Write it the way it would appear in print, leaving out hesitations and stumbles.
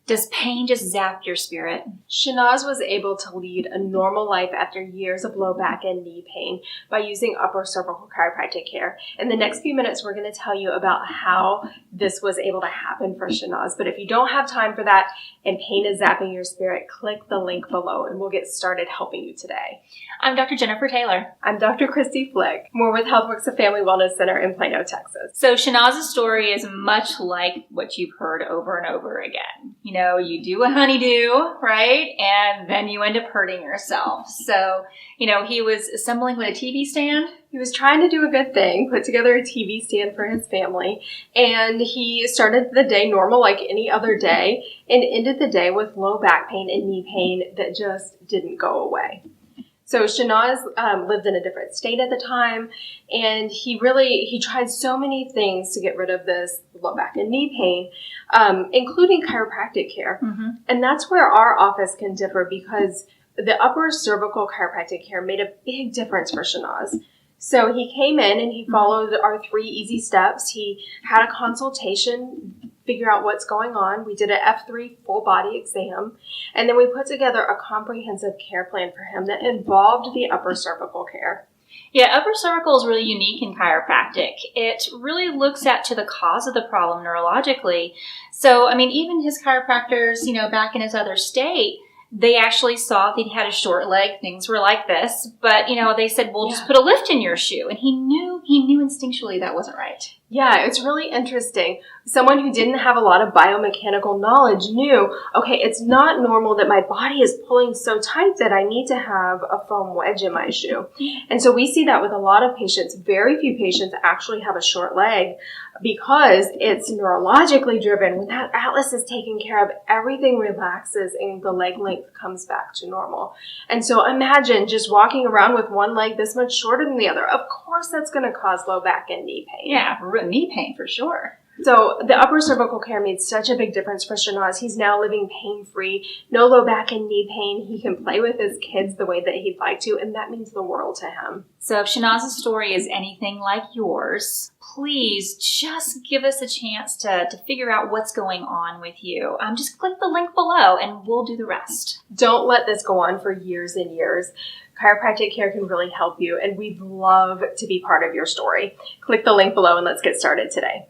Does pain just zap your spirit? Shinoj was able to lead a normal life after years of low back and knee pain by using upper cervical chiropractic care. In the next few minutes, we're going to tell you about how this was able to happen for Shinoj. But if you don't have time for that and pain is zapping your spirit, click the link below and we'll get started helping you today. I'm Dr. Jennifer Taylor. I'm Dr. Christy Flick. We're with HealthWorks, a family wellness center in Plano, Texas. So Shinoj's story is much like what you've heard over and over again. You know, you do a honeydew, right? And then you end up hurting yourself. So, you know, he was assembling with a TV stand. He was trying to do a good thing, put together a TV stand for his family, and he started the day normal like any other day and ended the day with low back pain and knee pain that just didn't go away. So Shinoj lived in a different state at the time, and he tried so many things to get rid of this low back and knee pain, including chiropractic care. Mm-hmm. And that's where our office can differ because the upper cervical chiropractic care made a big difference for Shinoj. So he came in and he followed our 3 easy steps. He had a consultation, figure out what's going on. We did an F3 full body exam, and then we put together a comprehensive care plan for him that involved the upper cervical care. Yeah, upper cervical is really unique in chiropractic. It really looks to the cause of the problem neurologically. So, I mean, even his chiropractors, you know, back in his other state, they actually saw that he had a short leg. Things were like this. But, you know, they said, well, just put a lift in your shoe. And he knew instinctually that wasn't right. Yeah, it's really interesting. Someone who didn't have a lot of biomechanical knowledge knew, okay, it's not normal that my body is pulling so tight that I need to have a foam wedge in my shoe. And so we see that with a lot of patients. Very few patients actually have a short leg because it's neurologically driven. When that atlas is taken care of, everything relaxes and the leg length comes back to normal. And so imagine just walking around with one leg this much shorter than the other. Of course, that's going to cause low back and knee pain. Yeah, knee pain for sure. So the upper cervical care made such a big difference for Shinoj. He's now living pain-free, no low back and knee pain. He can play with his kids the way that he'd like to, and that means the world to him. So if Shinoj's story is anything like yours, please just give us a chance to figure out what's going on with you. Just click the link below and we'll do the rest. Don't let this go on for years and years. Chiropractic care can really help you, and we'd love to be part of your story. Click the link below and let's get started today.